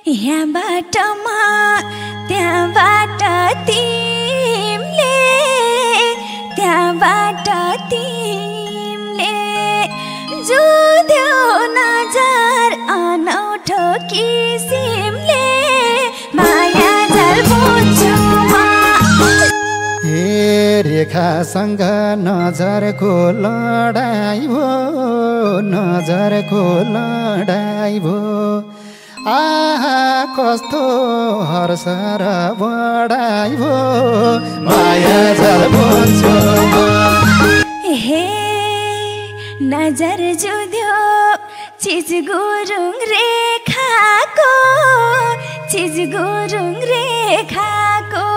यहाँबाट म त्यहाँबाट तिमीले त्यहाँबाट तिमीले जुध्यो नजर अनौठो किसिमले माया झल बुझ्छु म। हे रेखासँग नजरको लडाई भो नजरको लडाई भो आहा कस्तो हर्ष र बढाई भो माया झल बुझ्छु म। हे नजर जुध्यो चिज गुरुङ रेखाको चिज गुरुङ रेखाको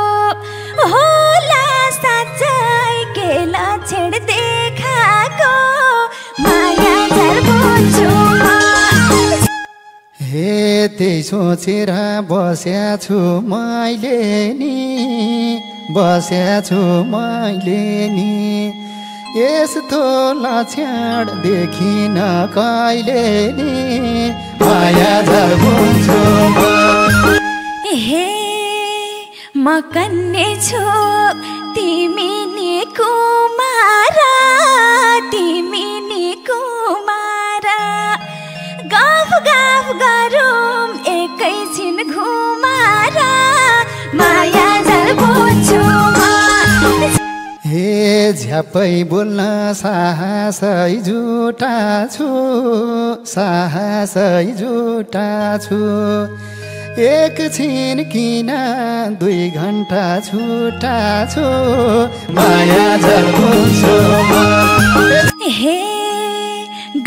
होला साँच्चै के लक्षण देखाको माया झल बुझ्छु म। हे त्यही सोचेर बस्या छु मैले नि बस्या छु मैले नि यस्तो लक्षण देखिन कहिले नि माया झल बुझ्छु म। हे म कन्ने छु तिमी नि कुमारा तिमी नि कुमारा गफ गफ गरौँ एकैछिन घुमारा माया झल बुझ्छु म। हे झ्यापै बोल्न साहसै जुटा छु साहसै जुटा छु एकछिन किन 2 घण्टा छुटा छु माया झल बुझ्छु म। हे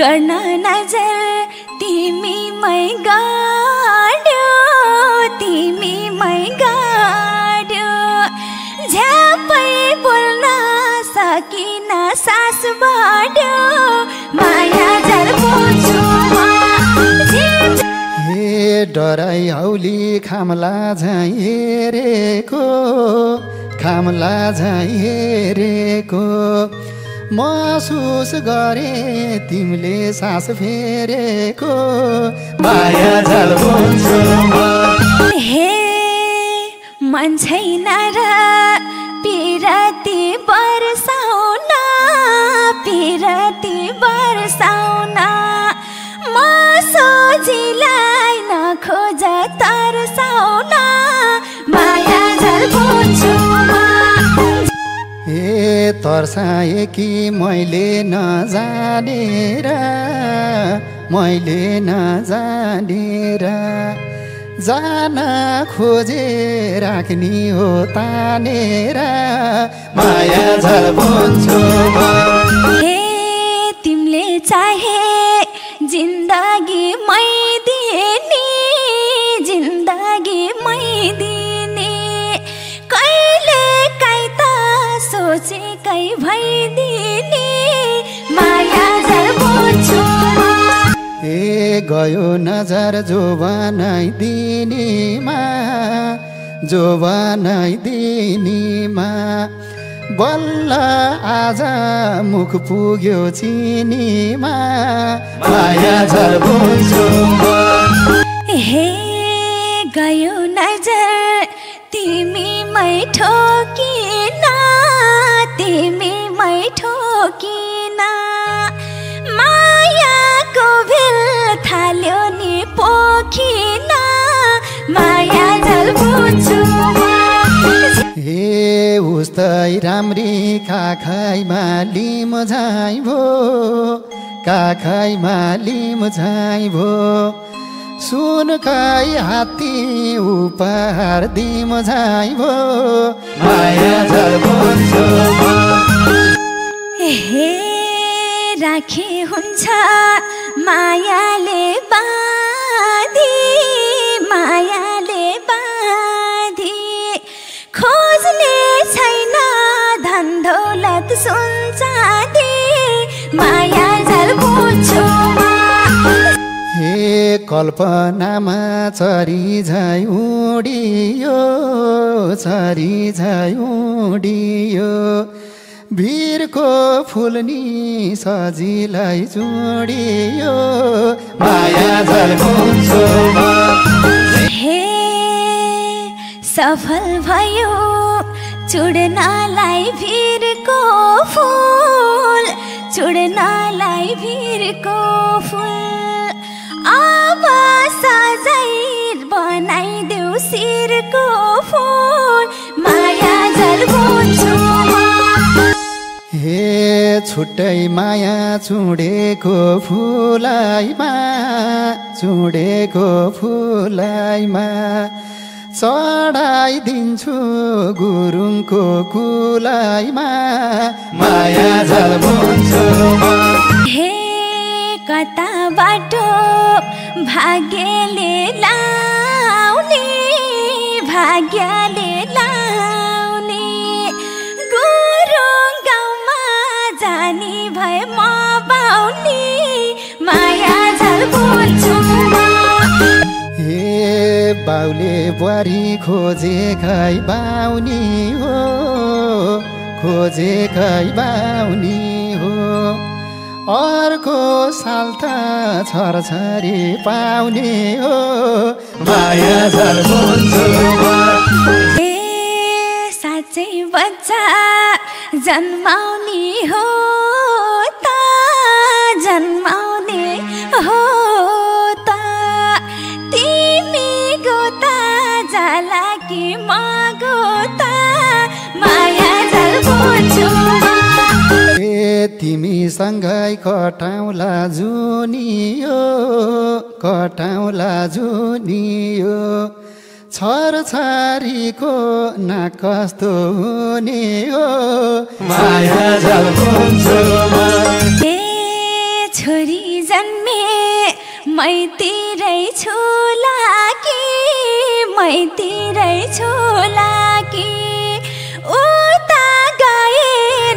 गर्न नजर तिमीमै गाड्यो तिमीमै गाड्यो झ्यापै बोल्न सकिन सास बढ्यो माया झल बुझ्छु म। हे डराई हौली खामला झैँ हेरेको खामला झैँ हेरेको महसुस गरे तिमीले सास फेरेको माया झल बुझ्छु म। हे मन छैन र पिरती बर्साउन पिरती बर्साउन म सोझिलाई नखोज तर्साउन माया झल बुझ्छु म। हे तर्साए कि मैले नजानेर मैले नजानेर जान खोजे राख्ने हो तानेर माया झल बुझ्छु म। हे तिमीले चाहे जिन्दगी मै दिने जिन्दगी मै दिने कहिले काहीँ त सोचेकै भइदिने माया झल बुझ्छु म। हे गयो नजर जोवानै दिनेमा जोवानै दिनेमा बल्ल आज मुख पुग्यो चिनीमा माया झल बुझ्छु म। हे गयो नजर तिमीमै ठोकिन तिमीमै ठोकिन मायाको भेल थाल्यो नि पोखिन माया झल बुझ्छु म। हे उस्तै राम्री काखैमा लिम झैँ भो काखैमा लिम झैँ भो सुनकै हात्ती उपहार दिम झैँ भो माया झल बुझ्छु म। हे राखे हुन्छ मायाले बाँधी मायाले बाँधी खोज्ने छैन धन दौलत सुन चाँदी माया झल बुझ्छु म। हे कल्पनामा चरी झैँ उडियो चरी झैँ उडियो भिरको फुल्नी सजिलै जोडियो माया झल्कुन्छोमा हे सफल भयो चुड्नलाई भिरको फुल चुड्नलाई भिरको फुल अब सजाई बनाइदेऊ शिरको फुल माया झल्कुन्छोमा हे छुट्टै माया चुडेको फुलाइमा चढाइदिन्छु गुरुङको कुलाइमा माया झल्कुन्छोमा हे कता बाटो भाग्यले लाउने गुरुङ गाउँमा जानी भए म बाउने माया झल्कुन्छोमा हे बाउले बुहारी खोजेकै बाउनी हो अर्को साल त छरछरी पाउने हो माया झल्कुन्छोमा हे साँच्चै बच्चा जन्माउने हो त तिमी गोता जाला कि म गोता माया झल्कुन्छोमा तिमीसँगै कटाउला जुनियो छरछरीको नाक कस्तो हुने हो माया झल्कुन्छोमा हे छोरी जन्मे मैतिरै छोला कि उता गए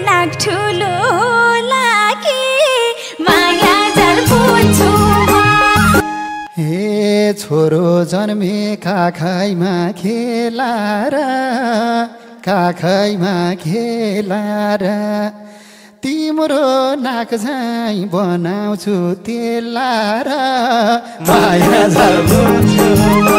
नाक ठुलो होला कि माया झल्कुन्छोमा हे छोरो जन्मे काखैमा खेलार तिम्रो नाक झैँ बनाउँछु तेलार माया झल्कुन्छोमा